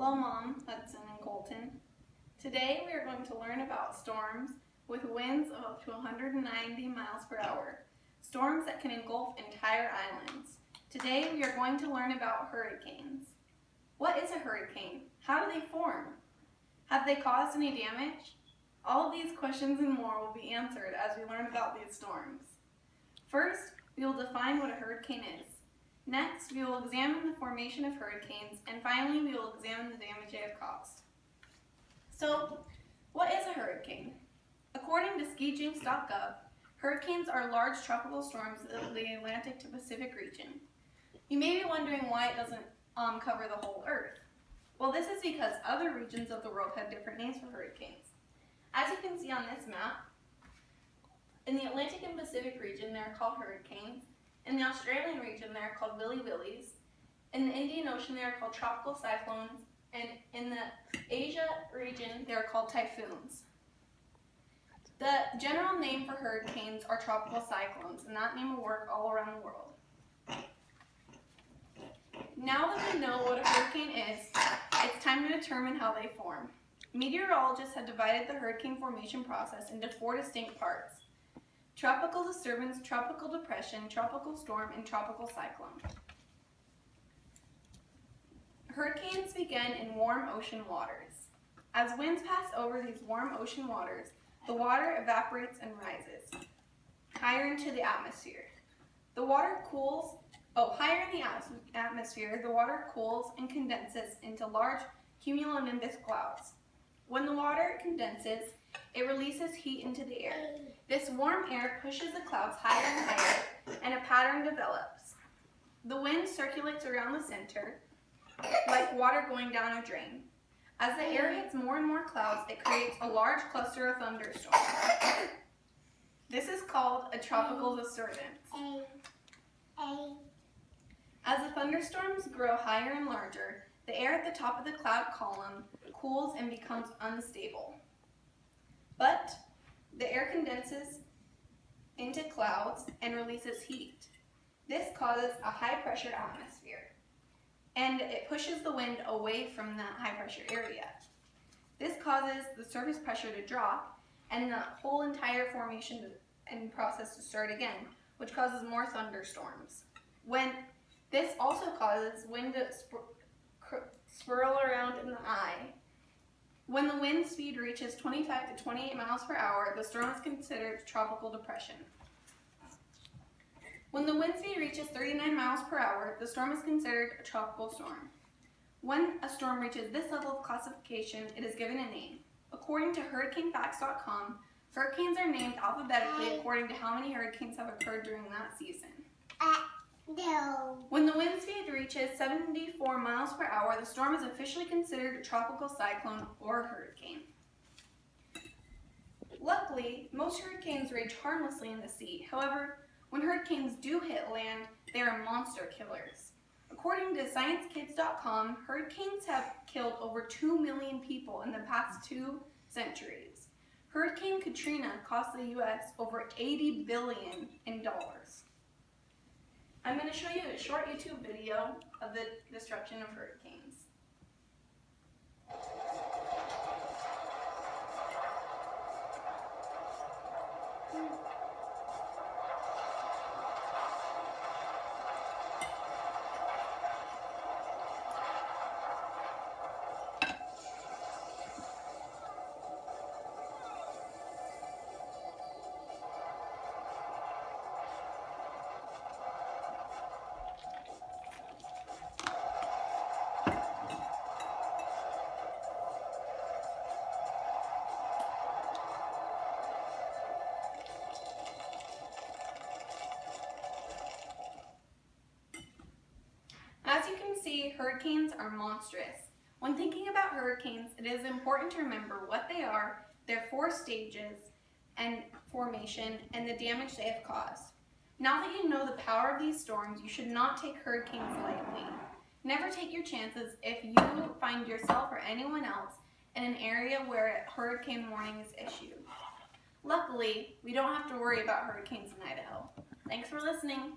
Hello Mom, Hudson and Colton. Today we are going to learn about storms with winds of up to 190 miles per hour. Storms that can engulf entire islands. Today we are going to learn about hurricanes. What is a hurricane? How do they form? Have they caused any damage? All of these questions and more will be answered as we learn about these storms. First, we will define what a hurricane is. Next, we will examine the formation of hurricanes, and finally, we will examine the damage they have caused. So, what is a hurricane? According to skijinx.gov, hurricanes are large tropical storms of the Atlantic to Pacific region. You may be wondering why it doesn't cover the whole Earth. Well, this is because other regions of the world have different names for hurricanes. As you can see on this map, in the Atlantic and Pacific region, they're called hurricanes. In the Australian region, they are called willy-willies. In the Indian Ocean, they are called tropical cyclones. And in the Asia region, they are called typhoons. The general name for hurricanes are tropical cyclones, and that name will work all around the world. Now that we know what a hurricane is, it's time to determine how they form. Meteorologists have divided the hurricane formation process into 4 distinct parts: tropical disturbance, tropical depression, tropical storm, and tropical cyclone. Hurricanes begin in warm ocean waters. As winds pass over these warm ocean waters, the water evaporates and rises higher into the atmosphere. The water cools, higher in the atmosphere, the water cools and condenses into large cumulonimbus clouds. When the water condenses, it releases heat into the air. This warm air pushes the clouds higher and higher, and a pattern develops. The wind circulates around the center, like water going down a drain. As the air hits more and more clouds, it creates a large cluster of thunderstorms. This is called a tropical disturbance. As the thunderstorms grow higher and larger, the air at the top of the cloud column cools and becomes unstable. But the air condenses into clouds and releases heat. This causes a high-pressure atmosphere, and it pushes the wind away from that high-pressure area. This causes the surface pressure to drop and the whole entire formation and process to start again, which causes more thunderstorms. This also causes wind to swirl around in the eye. When the wind speed reaches 25 to 28 miles per hour, the storm is considered tropical depression. When the wind speed reaches 39 miles per hour, the storm is considered a tropical storm. When a storm reaches this level of classification, it is given a name. According to hurricanefacts.com, hurricanes are named alphabetically according to how many hurricanes have occurred during that season. No. When the wind speed reaches 74 miles per hour, the storm is officially considered a tropical cyclone or hurricane. Luckily, most hurricanes rage harmlessly in the sea. However, when hurricanes do hit land, they are monster killers. According to ScienceKids.com, hurricanes have killed over 2 million people in the past 2 centuries. Hurricane Katrina cost the U.S. over $80 billion in dollars. I'm going to show you a short YouTube video of the destruction of hurricanes. As you can see, hurricanes are monstrous. When thinking about hurricanes, it is important to remember what they are, their 4 stages and formation, and the damage they have caused. Now that you know the power of these storms, you should not take hurricanes lightly. Never take your chances if you find yourself or anyone else in an area where a hurricane warning is issued. Luckily, we don't have to worry about hurricanes in Idaho. Thanks for listening.